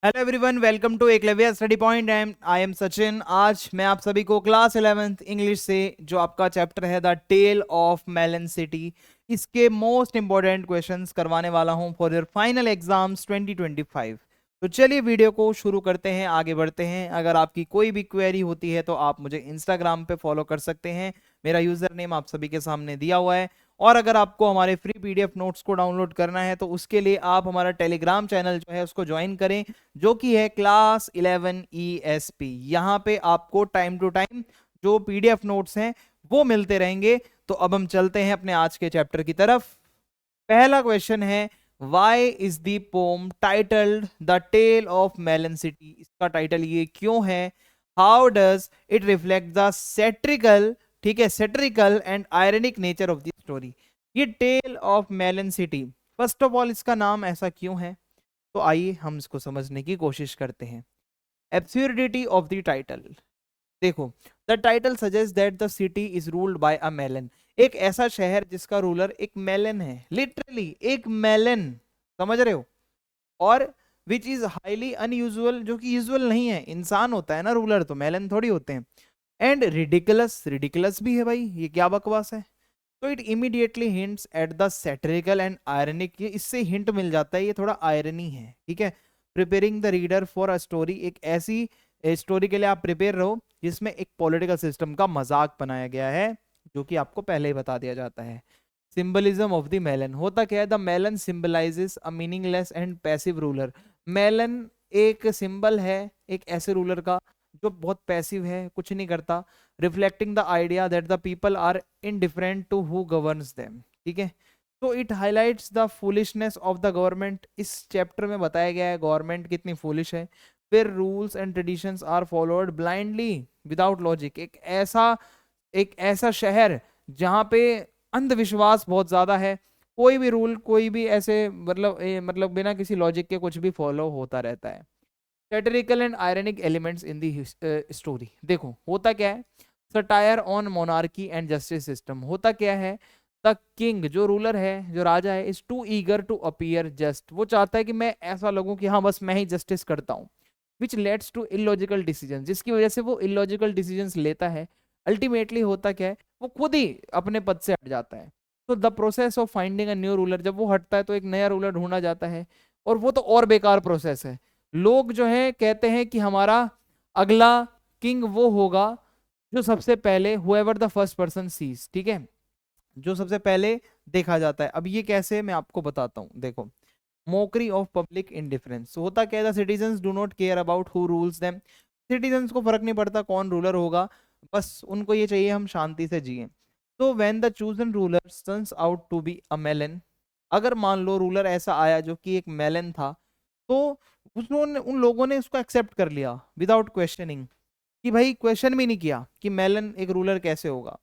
Hello everyone, welcome to Eklavya study point and I am Sachin. आज मैं आप सभी को क्लास 11th इंग्लिश से जो आपका चैप्टर है the tale of melon city, इसके मोस्ट इंपॉर्टेंट क्वेश्चंस करवाने वाला हूं फॉर योर फाइनल एग्जाम्स 2025। तो चलिए वीडियो को शुरू करते हैं, आगे बढ़ते हैं। अगर आपकी कोई भी क्वेरी होती है तो आप मुझे इंस्टाग्राम पे फॉलो कर सकते हैं। मेरा यूजर नेम आप सभी के सामने दिया हुआ है। और अगर आपको हमारे फ्री पीडीएफ नोट्स को डाउनलोड करना है तो उसके लिए आप हमारा टेलीग्राम चैनल जो है उसको ज्वाइन करें, जो कि है क्लास 11 ESP। यहाँ पे आपको टाइम टू टाइम जो पीडीएफ नोट्स हैं वो मिलते रहेंगे। तो अब हम चलते हैं अपने आज के चैप्टर की तरफ। पहला क्वेश्चन है, why is the poem titled the tale of melon city? इसका टाइटल ये क्यों है? How does it reflect the satirical, ठीक है, satirical and ironic nature of the story? ये tale of melon city, first of all इसका नाम ऐसा क्यों है? तो आइए हम इसको समझने की कोशिश करते हैं। Absurdity of the title. देखो, the title suggest that the city is ruled by a melon. एक ऐसा शहर जिसका रूलर एक मेलन है, लिटरली एक मेलन, समझ रहे हो? और विच इज हाईली अनयूजुअल, जो कि यूजुअल नहीं है। इंसान होता है ना रूलर, तो मेलन थोड़ी होते हैं। एंड रिडिकुलस, रिडिकुलस भी है भाई, ये क्या बकवास है। तो it immediately hints at the satirical and ironic, ये इससे हिंट मिल जाता है, ये थोड़ा आयरनी है, ठीक है। Preparing the reader for a story, एक ऐसी स्टोरी के लिए आप प्रिपेयर रहो जिसमें एक पॉलिटिकल सिस्टम का मजाक बनाया गया है, जो कि आपको पहले ही बता दिया जाता है। सिंबलिज्म ऑफ द मेलन, होता क्या है? The melon symbolises a meaningless and passive ruler. Melon एक सिंबल है एक ऐसे रूलर का जो बहुत पैसिव है, कुछ नहीं करता। Reflecting the idea that the people are indifferent to who governs them, ठीक है। तो it highlights the foolishness of the government. इस चैप्टर में बताया गया है गवर्नमेंट कितनी फूलिश है। फिर rules and traditions are followed blindly without logic. एक ऐसा शहर जहाँ पे अंधविश्वास बहुत ज्यादा है। कोई भी रूल, कोई भी ऐसे मतलब बिना किसी लॉजिक के कुछ भी फॉलो होता रहता है। Satirical and ironic elements in the story. देखो होता क्या है, satire on monarchy and justice system. होता क्या है, द किंग जो रूलर है, जो राजा है, is too eager to appear just. वो चाहता है कि मैं ऐसा लगूं कि हाँ बस मैं ही जस्टिस करता हूँ। विच लेट्स टू इलॉजिकल डिसीजन, जिसकी वजह से वो इलॉजिकल डिसीजंस लेता है। अल्टीमेटली होता क्या है, वो खुद ही अपने पद से हट जाता है। तो the process of finding a new ruler, जब वो हटता है तो एक नया रूलर ढूंढा जाता है। और वो तो और बेकार प्रोसेस है। लोग जो है कहते हैं कि हमारा अगला किंग वो होगा जो सबसे पहले, whoever the first person sees, ठीक है, जो सबसे पहले देखा जाता है। अब ये कैसे, मैं आपको बताता हूँ। देखो, मोकरी ऑफ पब्लिक इंडिफरेंस। होता क्या है, citizens do not care about who rules them. Citizens को फर्क नहीं पड़ता कौन रूलर होगा, बस उनको ये चाहिए हम शांति से जिए। तो when the chosen ruler turns out to be a melon, अगर मान लो रूलर ऐसा आया जो कि एक मेलन था, तो उन्होंने, उन लोगों ने उसको एक्सेप्ट कर लिया विदाउट क्वेश्चनिंग, कि भाई क्वेश्चन भी नहीं किया कि मेलन एक रूलर कैसे होगा।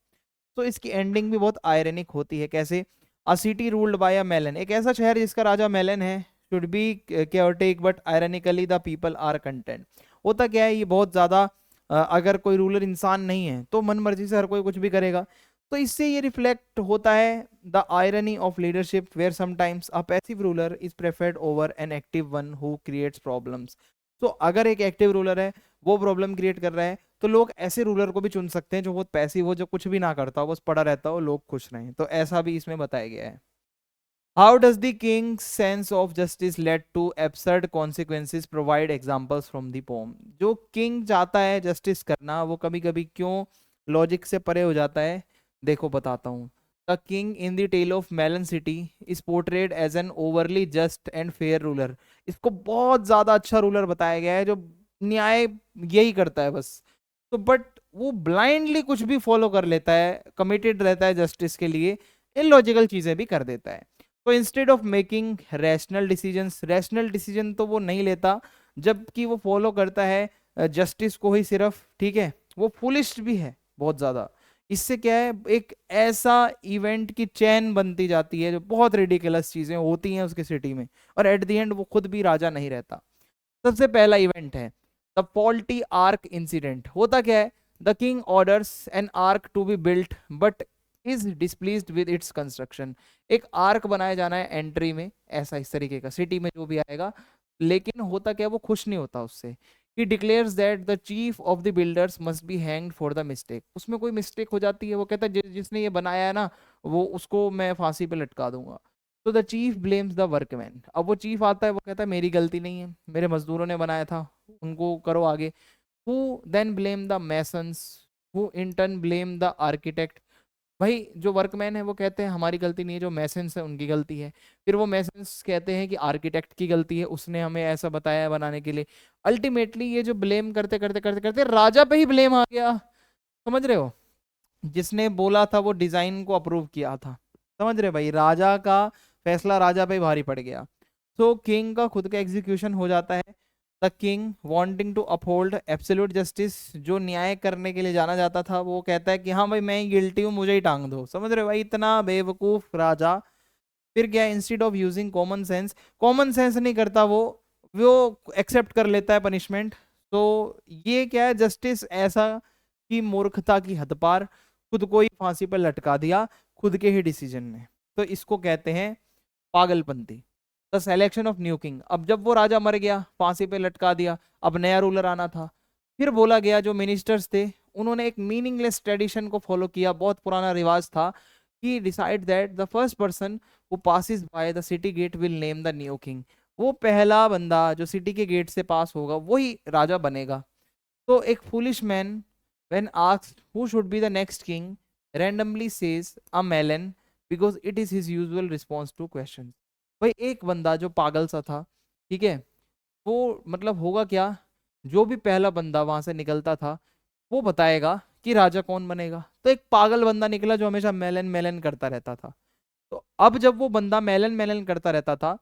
तो इसकी एंडिंग भी बहुत आयरनिक होती है। कैसे? A city ruled by a melon, एक ऐसा शहर जिसका राजा मेलन है, should be chaotic but ironically the people are content. होता क्या है, ये बहुत ज्यादा अगर कोई रूलर इंसान नहीं है तो मन मर्जी से हर कोई कुछ भी करेगा। तो इससे ये रिफ्लेक्ट होता है the irony of leadership, where sometimes a passive ruler is preferred over an active one who creates problems. तो अगर एक एक्टिव रूलर है, वो प्रॉब्लम क्रिएट कर रहा है, तो लोग ऐसे रूलर को भी चुन सकते हैं जो बहुत पैसिव हो, जो कुछ भी ना करता हो, बस पड़ा रहता हो, लोग खुश रहें। तो ऐसा भी इसमें बताया गया है। How does the king's sense of justice led to absurd consequences, provide examples from the poem. जो किंग चाहता है जस्टिस करना, वो कभी कभी क्यों लॉजिक से परे हो जाता है, देखो बताता हूँ। The king in the tale of melon city is portrayed as an overly just and fair ruler. इसको बहुत ज्यादा अच्छा रूलर बताया गया है, जो न्याय यही करता है बस। तो बट वो ब्लाइंडली कुछ भी फॉलो कर लेता है, कमिटेड रहता है जस्टिस के लिए, इलॉजिकल चीजें भी कर देता है। तो instead of making rational decisions, rational decision तो वो नहीं लेता, जबकि वो फॉलो करता है जस्टिस को ही सिर्फ, ठीक है। वो फुलिश भी है बहुत ज्यादा। इससे क्या है, एक ऐसा इवेंट की चैन बनती जाती है जो बहुत रिडिकुलस चीजें होती हैं उसके सिटी में, और एट द एंड वो खुद भी राजा नहीं रहता। सबसे पहला इवेंट है द फॉल्टी आर्क इंसिडेंट। होता क्या है, the king orders an arch to be built but is displeased with its construction. एक आर्क बनाया जाना है एंट्री में, ऐसा इस तरीके का सिटी में जो भी आएगा, लेकिन होता क्या, वो खुश नहीं होता उससे। He declares that the chief of the builders must be hanged for the mistake। उसमें कोई मिस्टेक हो जाती है, वो कहता है जिसने ये बनाया है ना, वो उसको मैं फांसी पे लटका दूंगा। तो the chief blames the workman. अब वो चीफ आता है, वो कहता है मेरी गलती नहीं है, मेरे मजदूरों ने बनाया था, उनको करो आगे। Who then blame the masons, who in turn blame the architect। भाई जो वर्कमैन है वो कहते हैं हमारी गलती नहीं है, जो मैसन्स है उनकी गलती है। फिर वो मैसन्स कहते हैं कि आर्किटेक्ट की गलती है, उसने हमें ऐसा बताया है बनाने के लिए। अल्टीमेटली ये जो ब्लेम करते करते करते करते राजा पे ही ब्लेम आ गया। समझ रहे हो, जिसने बोला था वो डिजाइन को अप्रूव किया था। समझ रहे भाई, राजा का फैसला राजा पे ही भारी पड़ गया। तो किंग का खुद का एग्जीक्यूशन हो जाता है। The king wanting to uphold absolute justice, जो न्याय करने के लिए जाना जाता था, वो कहता है कि हाँ भाई मैं गिल्टी हूँ, मुझे ही टांग दो। समझ रहे हो भाई, इतना बेवकूफ राजा। फिर क्या, instead of using common sense नहीं करता वो एक्सेप्ट कर लेता है पनिशमेंट। तो ये क्या है, जस्टिस ऐसा कि मूर्खता की हद पार, खुद को ही फांसी पर लटका दिया खुद के ही डिसीजन में। तो इसको कहते हैं पागलपंती। The selection of new king. अब जब वो राजा मर गया, फांसी पे लटका दिया, अब नया रूलर आना था। फिर बोला गया जो मिनिस्टर्स थे उन्होंने एक मीनिंगलेस ट्रेडिशन को फॉलो किया, बहुत पुराना रिवाज था, कि decide that the first person who passes by the city gate will name the new king. वो पहला बंदा जो सिटी के गेट से पास होगा वही राजा बनेगा। तो एक foolish man when asked who should be the next king randomly says a melon because it is his usual response to question. भाई एक बंदा जो पागल सा था, ठीक है, वो मतलब होगा क्या, जो भी पहला बंदा वहां से निकलता था वो बताएगा कि राजा कौन बनेगा। तो एक पागल बंदा निकला जो हमेशा मेलन मेलन करता रहता था। तो अब जब वो बंदा मेलन मेलन करता रहता था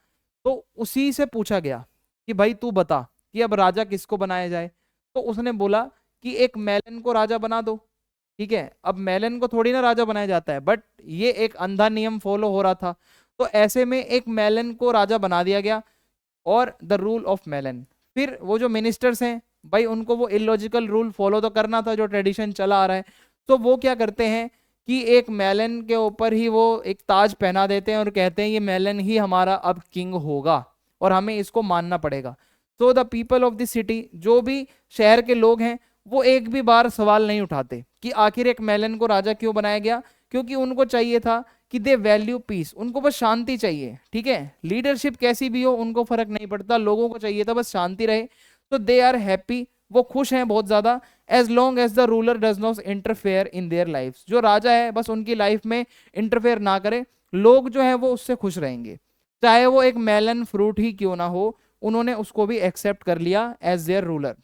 तो उसी से पूछा गया कि भाई तू बता कि अब राजा किसको बनाया जाए। तो उसने बोला कि एक मेलन को राजा बना दो। ठीक है, अब मेलन को थोड़ी ना राजा बनाया जाता है, बट ये एक अंधा नियम फॉलो हो रहा था। तो ऐसे में एक मेलन को राजा बना दिया गया और द रूल ऑफ मेलन। फिर वो जो मिनिस्टर्स हैं भाई, उनको वो इलॉजिकल रूल फॉलो तो करना था जो ट्रेडिशन चला आ रहा है। तो वो क्या करते हैं कि एक मेलन के ऊपर ही वो एक ताज पहना देते हैं और कहते हैं ये मेलन ही हमारा अब किंग होगा और हमें इसको मानना पड़ेगा। तो the people of the city, जो भी शहर के लोग हैं, वो एक भी बार सवाल नहीं उठाते कि आखिर एक मेलन को राजा क्यों बनाया गया, क्योंकि उनको चाहिए था कि दे वैल्यू पीस, उनको बस शांति चाहिए। ठीक है, लीडरशिप कैसी भी हो उनको फर्क नहीं पड़ता, लोगों को चाहिए था बस शांति रहे। तो दे आर हैप्पी, वो खुश हैं बहुत ज्यादा, as long as the ruler does not interfere in their life. जो राजा है बस उनकी लाइफ में इंटरफेयर ना करे, लोग जो है वो उससे खुश रहेंगे, चाहे वो एक मेलन फ्रूट ही क्यों ना हो। उन्होंने उसको भी एक्सेप्ट कर लिया as their ruler.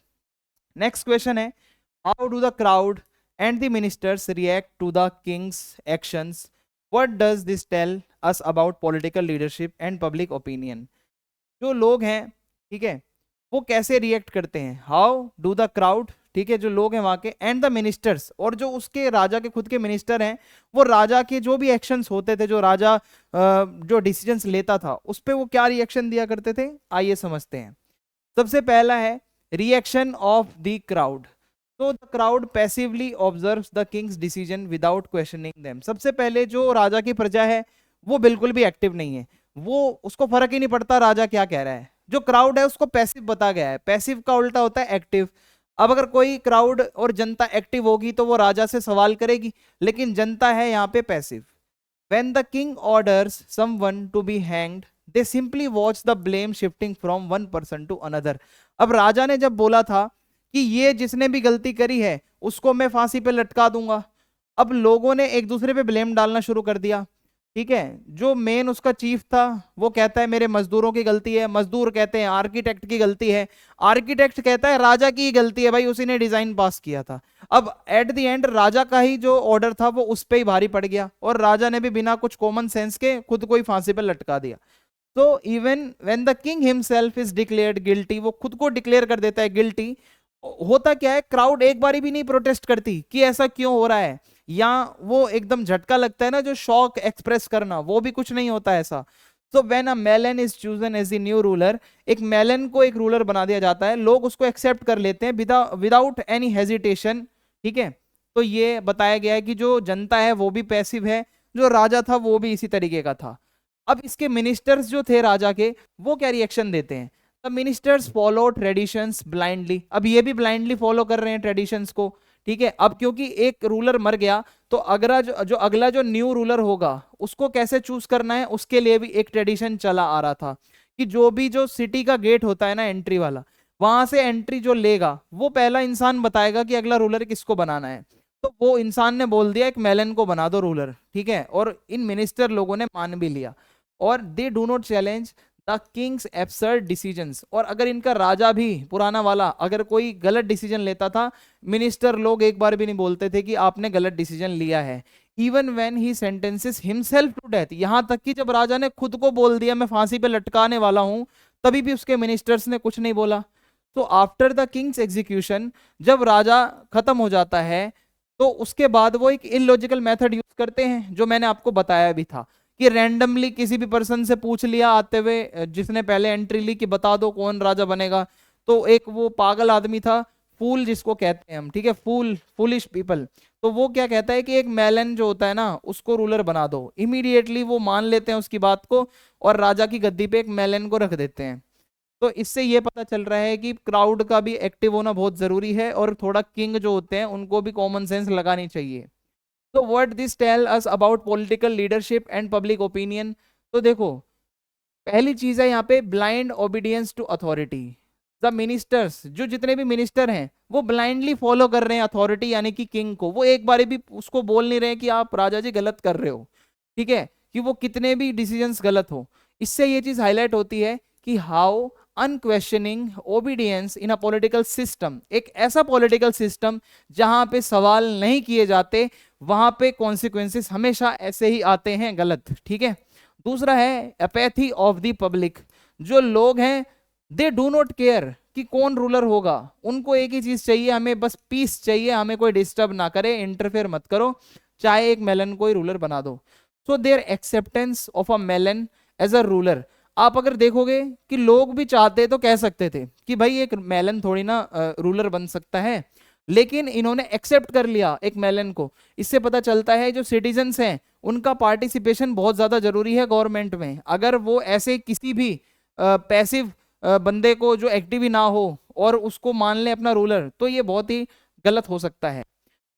Next question है, how do the crowd and the ministers react to the king's actions, what does this tell us about political leadership and public opinion. जो लोग हैं, ठीक है, वो कैसे रिएक्ट करते हैं, हाउ डू द क्राउड, ठीक है, जो लोग हैं वहां के, एंड द मिनिस्टर्स, और जो उसके राजा के खुद के मिनिस्टर हैं, वो राजा के जो भी एक्शंस होते थे, जो राजा जो डिसीजंस लेता था उस पे वो क्या रिएक्शन दिया करते थे, आइए समझते हैं। सबसे पहला है रिएक्शन ऑफ द क्राउड। तो the crowd passively observes the Kings decision without questioning them. सबसे पहले जो राजा की प्रजा है वो बिल्कुल भी एक्टिव नहीं है, वो उसको फर्क ही नहीं पड़ता राजा क्या कह रहा है। जो क्राउड है उसको पैसिव बता गया है, पैसिव का उल्टा होता है एक्टिव। अब अगर कोई क्राउड और जनता एक्टिव होगी तो वो राजा से सवाल करेगी, लेकिन जनता है यहाँ पे passive. When the king orders someone to be hanged, they simply watch the blame shifting from one person to another। अब राजा ने जब बोला था कि ये जिसने भी गलती करी है उसको मैं फांसी पे लटका दूंगा, अब लोगों ने एक दूसरे पे ब्लेम डालना शुरू कर दिया। ठीक है, जो मेन उसका चीफ था वो कहता है मेरे मजदूरों की गलती है, मजदूर कहते हैं आर्किटेक्ट की गलती है, आर्किटेक्ट कहता है राजा की गलती है, भाई उसी ने डिजाइन पास किया था। अब एट द एंड राजा का ही जो ऑर्डर था वो उस पे ही भारी पड़ गया और राजा ने भी बिना कुछ कॉमन सेंस के खुद को ही फांसी पर लटका दिया। तो even when the king himself is declared guilty, वो खुद को डिक्लेयर कर देता है गिल्टी, होता क्या है, क्राउड एक बारी भी नहीं प्रोटेस्ट करती कि ऐसा क्यों हो रहा है, या वो एकदम झटका लगता है ना जो शॉक एक्सप्रेस करना, वो भी कुछ नहीं होता ऐसा। So when a melon is chosen as the new ruler, एक मेलन को एक रूलर बना दिया जाता है, लोग उसको एक्सेप्ट कर लेते हैं विदाउट एनी हेजिटेशन। ठीक है, तो ये बताया गया है कि जो जनता है वो भी पैसिव है, जो राजा था वो भी इसी तरीके का था। अब इसके मिनिस्टर्स जो थे राजा के, वो क्या रिएक्शन देते हैं, the ministers follow traditions blindly, अब ये भी ब्लाइंडली फॉलो कर रहे हैं ट्रेडिशंस को, ठीक है। अब क्योंकि एक रूलर मर गया, तो अगला जो न्यू रूलर होगा उसको कैसे चूज करना है, उसके लिए भी एक ट्रेडिशन चला आ रहा था कि जो सिटी का गेट होता है ना, एंट्री वाला, वहां से एंट्री जो लेगा वो पहला इंसान बताएगा कि अगला रूलर किसको बनाना है। तो वो इंसान ने बोल दिया एक मेलन को बना दो रूलर, ठीक है, और इन मिनिस्टर लोगों ने मान भी लिया। और they do not challenge the Kings absurd decisions, और अगर इनका राजा भी पुराना वाला अगर कोई गलत डिसीजन लेता था, मिनिस्टर लोग एक बार भी नहीं बोलते थे कि आपने गलत डिसीजन लिया है। Even when he sentences himself to death, यहां तक कि जब राजा ने खुद को बोल दिया मैं फांसी पे लटकाने वाला हूं, तभी भी उसके मिनिस्टर्स ने कुछ नहीं बोला। तो आफ्टर द किंग्स एग्जीक्यूशन, जब राजा खत्म हो जाता है, तो उसके बाद वो एक इलॉजिकल मेथड यूज करते हैं जो मैंने आपको बताया भी था, कि रैंडमली किसी भी पर्सन से पूछ लिया आते हुए, जिसने पहले एंट्री ली कि बता दो कौन राजा बनेगा। तो एक वो पागल आदमी था, फूल जिसको कहते हैं हम, ठीक है, फूलिश पीपल। तो वो क्या कहता है कि एक मेलन जो होता है ना उसको रूलर बना दो, इमीडिएटली वो मान लेते हैं उसकी बात को और राजा की गद्दी पे एक मेलन को रख देते हैं। तो इससे ये पता चल रहा है कि क्राउड का भी एक्टिव होना बहुत जरूरी है, और थोड़ा किंग जो होते हैं उनको भी कॉमन सेंस लगानी चाहिए। तो what this tell us about political leadership and public opinion. तो देखो, पहली चीज है यहाँ पे blind obedience to authority. The ministers, जो जितने भी मिनिस्टर हैं वो ब्लाइंडली फॉलो कर रहे हैं अथॉरिटी यानी कि किंग को, वो एक बार भी उसको बोल नहीं रहे कि आप राजा जी गलत कर रहे हो, ठीक है, कि वो कितने भी डिसीजंस गलत हो। इससे ये चीज हाईलाइट होती है कि how unquestioning obedience in a political system, एक ऐसा पॉलिटिकल सिस्टम जहां पे सवाल नहीं किए जाते, वहां पे कॉन्सिक्वेंसेस हमेशा ऐसे ही आते हैं गलत, ठीक है। दूसरा है एपैथी ऑफ द पब्लिक, जो लोग हैं दे डू नॉट केयर कि कौन रूलर होगा, उनको एक ही चीज चाहिए, हमें बस पीस चाहिए, हमें कोई डिस्टर्ब ना करे, इंटरफेयर मत करो, चाहे एक मेलन को ही रूलर बना दो। So their acceptance of a melon as a ruler, आप अगर देखोगे कि लोग भी चाहते तो कह सकते थे कि भाई एक मेलन थोड़ी ना रूलर बन सकता है, लेकिन इन्होंने एक्सेप्ट कर लिया एक मेलन को। इससे पता चलता है जो सिटीजन्स हैं उनका पार्टिसिपेशन बहुत ज्यादा जरूरी है गवर्नमेंट में। अगर वो ऐसे किसी भी पैसिव बंदे को जो एक्टिव ही ना हो और उसको मान ले अपना रूलर, तो ये बहुत ही गलत हो सकता है।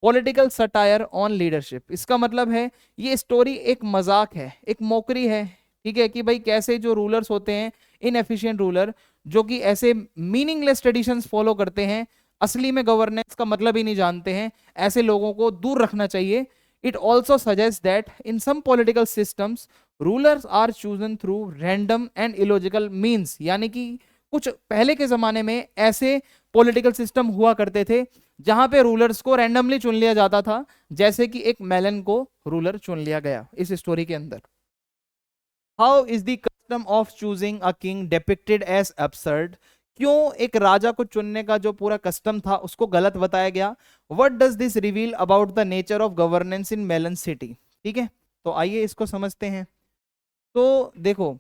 पॉलिटिकल सटायर ऑन लीडरशिप, इसका मतलब है ये स्टोरी एक मजाक है, एक मोकरी है, ठीक है, कि भाई कैसे जो रूलर्स होते हैं इनएफिशिएंट रूलर, जो कि ऐसे मीनिंगलेस ट्रेडिशंस फॉलो करते हैं, असली में गवर्नेंस का मतलब ही नहीं जानते हैं, ऐसे लोगों को दूर रखना चाहिए। It also suggest that in some political systems rulers are chosen through random and illogical means, यानी कि कुछ पहले के जमाने में ऐसे पॉलिटिकल सिस्टम हुआ करते थे जहां पे रूलर्स को रैंडमली चुन लिया जाता था, जैसे कि एक मेलन को रूलर चुन लिया गया इस स्टोरी के अंदर। How is the custom of choosing a king depicted as absurd, क्यों एक राजा को चुनने का जो पूरा कस्टम था उसको गलत बताया गया। What does this reveal about the nature of governance in melon city, ठीक है। तो आइए इसको समझते हैं। तो देखो,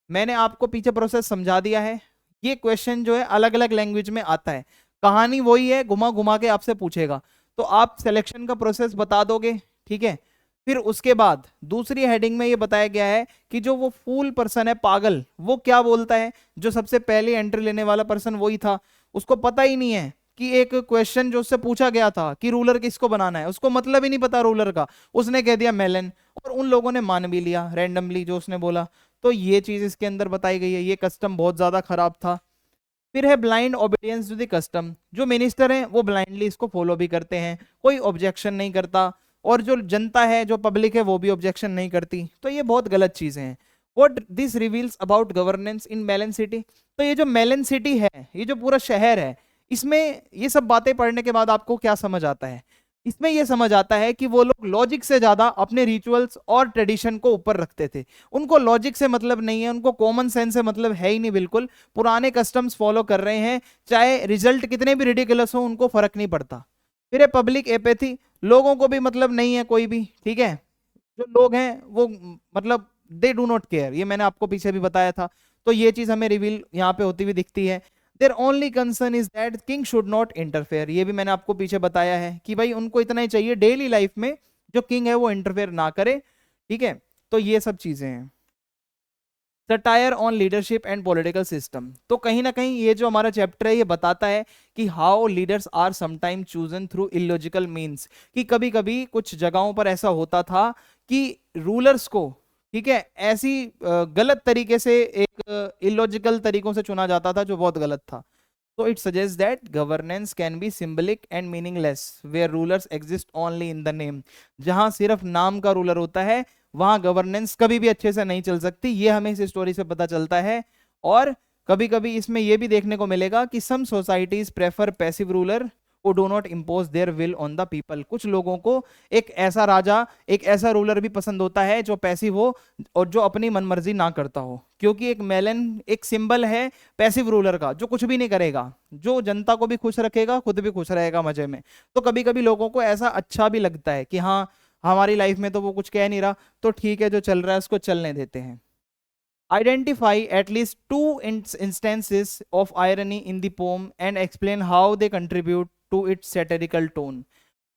मैंने आपको पीछे प्रोसेस समझा दिया है। ये क्वेश्चन जो है अलग अलग लैंग्वेज में आता है, कहानी वही है, घुमा घुमा के आपसे पूछेगा, तो आप सिलेक्शन का प्रोसेस बता दोगे, ठीक है। फिर उसके बाद दूसरी हेडिंग में ये बताया गया है कि जो वो फूल पर्सन है, पागल, वो क्या बोलता है, जो सबसे पहले एंट्री लेने वाला पर्सन वही था, उसको पता ही नहीं है कि एक क्वेश्चन जो उससे पूछा गया था कि रूलर किसको बनाना है, उसको मतलब ही नहीं पता रूलर का, उसने कह दिया मेलन, और उन लोगों ने मान भी लिया रैंडमली जो उसने बोला। तो ये चीज इसके अंदर बताई गई है, ये कस्टम बहुत ज्यादा खराब था। फिर है blind obedience to the custom, जो मिनिस्टर हैं वो ब्लाइंडली इसको फॉलो भी करते हैं, कोई ऑब्जेक्शन नहीं करता, और जो जनता है, जो पब्लिक है, वो भी ऑब्जेक्शन नहीं करती। तो ये बहुत गलत चीजें हैं। What this reveals about governance in melon city, तो ये जो मेलन सिटी है, ये जो पूरा शहर है, इसमें ये सब बातें पढ़ने के बाद आपको क्या समझ आता है, इसमें यह समझ आता है कि वो लोग लॉजिक से ज्यादा अपने रिचुअल्स और ट्रेडिशन को ऊपर रखते थे। उनको लॉजिक से मतलब नहीं है, उनको कॉमन सेंस से मतलब है ही नहीं, बिल्कुल पुराने कस्टम्स फॉलो कर रहे हैं, चाहे रिजल्ट कितने भी रिडिकुलस हो उनको फर्क नहीं पड़ता। फिर है पब्लिक एपेथी, लोगों को भी मतलब नहीं है कोई भी, ठीक है, जो लोग हैं वो मतलब दे डू नॉट केयर, ये मैंने आपको पीछे भी बताया था। तो ये चीज हमें रिवील यहाँ पे होती हुई दिखती है। Their only concern is that king should not interfere, ये भी मैंने आपको पीछे बताया है कि भाई उनको इतना ही चाहिए डेली लाइफ में, जो किंग है वो इंटरफेयर ना करे, ठीक है। तो ये सब चीजें हैं। Satire on leadership and political system. तो कहीं ना कहीं ये जो हमारा चैप्टर है ये बताता है कि how leaders are sometime chosen through illogical means, कि कभी कभी कुछ जगहों पर ऐसा होता था कि रूलर्स को, ठीक है, ऐसी गलत तरीके से, एक इलॉजिकल तरीकों से चुना जाता था जो बहुत गलत था। तो it suggest that governance can be symbolic and meaningless where rulers exist only in the name. जहां सिर्फ नाम का रूलर होता है वहां गवर्नेंस कभी भी अच्छे से नहीं चल सकती, ये हमें इस स्टोरी से पता चलता है। और कभी कभी इसमें यह भी देखने को मिलेगा कि some societies prefer passive ruler who do not impose their will on the people। कुछ लोगों को एक ऐसा राजा, एक ऐसा रूलर भी पसंद होता है जो पैसिव हो और जो अपनी मनमर्जी ना करता हो, क्योंकि एक मेलन एक सिंबल है पैसिव रूलर का, जो कुछ भी नहीं करेगा, जो जनता को भी खुश रखेगा, खुद भी खुश रहेगा मजे में। तो कभी कभी लोगों को ऐसा अच्छा भी लगता है कि हाँ, हमारी लाइफ में तो वो कुछ कह नहीं रहा, तो ठीक है, जो चल रहा है उसको चलने देते हैं। Identify at least two instances of irony in the poem and explain how they contribute to its satirical tone।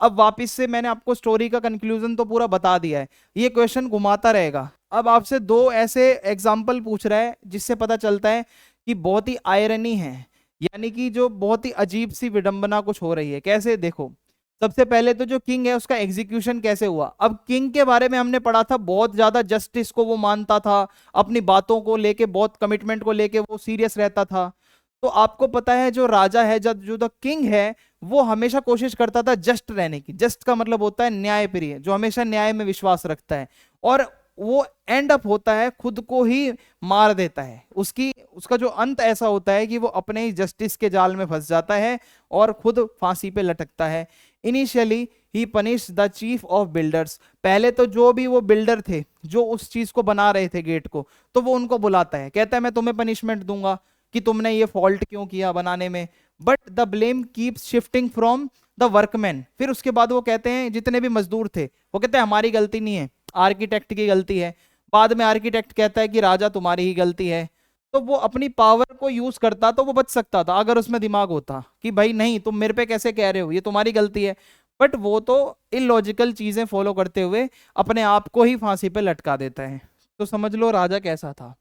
अब वापस से मैंने आपको स्टोरी का कंक्लूजन तो पूरा बता दिया है, ये क्वेश्चन घुमाता रहेगा। अब आपसे दो ऐसे एग्जाम्पल पूछ रहा है जिससे पता चलता है कि बहुत ही आयरनी है, यानी कि जो बहुत ही अजीब सी विडंबना कुछ हो रही है। कैसे, देखो, सबसे पहले तो जो किंग है उसका एग्जीक्यूशन कैसे हुआ। अब किंग के बारे में हमने पढ़ा था, बहुत ज्यादा जस्टिस को वो मानता था, अपनी बातों को लेके, बहुत कमिटमेंट को लेके वो सीरियस रहता था। तो आपको पता है जो राजा है, जब जो द किंग है, वो हमेशा कोशिश करता था जस्ट रहने की। जस्ट का मतलब होता है न्याय प्रिय, जो हमेशा न्याय में विश्वास रखता है। और वो एंड अप होता है खुद को ही मार देता है। उसका जो अंत ऐसा होता है कि वो अपने ही जस्टिस के जाल में फंस जाता है और खुद फांसी पे लटकता है। Initially he punish the chief of builders. पहले तो जो भी वो बिल्डर थे जो उस चीज को बना रहे थे, गेट को, तो वो उनको बुलाता है, कहता है मैं तुम्हें पनिशमेंट दूंगा कि तुमने ये फॉल्ट क्यों किया बनाने में। But the blame keeps shifting from the workman. फिर उसके बाद वो कहते हैं, जितने भी मजदूर थे वो कहते हैं हमारी गलती नहीं है, आर्किटेक्ट की गलती है। बाद में आर्किटेक्ट कहता है कि राजा तुम्हारी ही गलती है। तो वो अपनी पावर को यूज करता तो वो बच सकता था, अगर उसमें दिमाग होता कि भाई नहीं, तुम मेरे पे कैसे कह रहे हो, ये तुम्हारी गलती है। बट वो तो इलॉजिकल चीजें फॉलो करते हुए अपने आप को ही फांसी पे लटका देता है। तो समझ लो राजा कैसा था।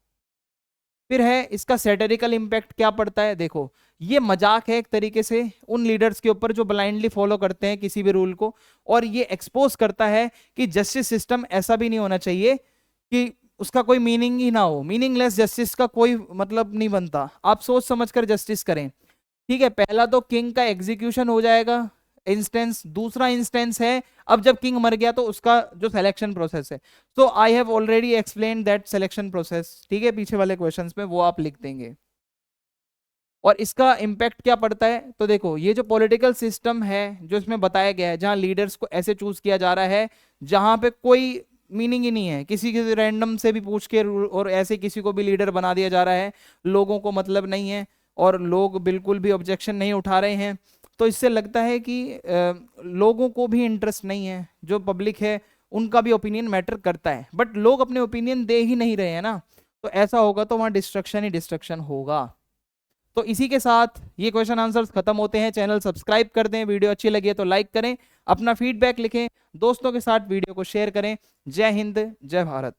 फिर है इसका सैटिरिकल इम्पैक्ट क्या पड़ता है। देखो, ये मजाक है एक तरीके से उन लीडर्स के ऊपर जो ब्लाइंडली फॉलो करते हैं किसी भी रूल को, और ये एक्सपोज करता है कि जस्टिस सिस्टम ऐसा भी नहीं होना चाहिए कि उसका कोई मीनिंग ही ना हो। मीनिंगलेस जस्टिस का कोई मतलब नहीं बनता, आप सोच समझ कर जस्टिस करें। ठीक है, पहला तो किंग का एग्जीक्यूशन हो जाएगा इंस्टेंस। दूसरा इंस्टेंस है, अब जब किंग मर गया तो उसका जो सिलेक्शन प्रोसेस है। तो I have already explain that selection process, ठीक है, पीछे वाले क्वेश्चंस में वो आप लिख देंगे। और इसका इम्पैक्ट क्या पड़ता है, तो देखो, ये जो पॉलिटिकल सिस्टम है जो इसमें बताया गया है, जहां लीडर्स को ऐसे चूज किया जा रहा है जहां पे कोई मीनिंग ही नहीं है, किसी के रैंडम से भी पूछ के और ऐसे किसी को भी लीडर बना दिया जा रहा है, लोगों को मतलब नहीं है और लोग बिल्कुल भी ऑब्जेक्शन नहीं उठा रहे हैं। तो इससे लगता है कि लोगों को भी इंटरेस्ट नहीं है, जो पब्लिक है उनका भी ओपिनियन मैटर करता है, बट लोग अपने ओपिनियन दे ही नहीं रहे हैं ना। तो ऐसा होगा तो वहां डिस्ट्रक्शन ही डिस्ट्रक्शन होगा। तो इसी के साथ ये क्वेश्चन आंसर्स खत्म होते हैं। चैनल सब्सक्राइब कर दें, वीडियो अच्छी लगी है तो लाइक करें, अपना फीडबैक लिखें, दोस्तों के साथ वीडियो को शेयर करें। जय हिंद, जय भारत।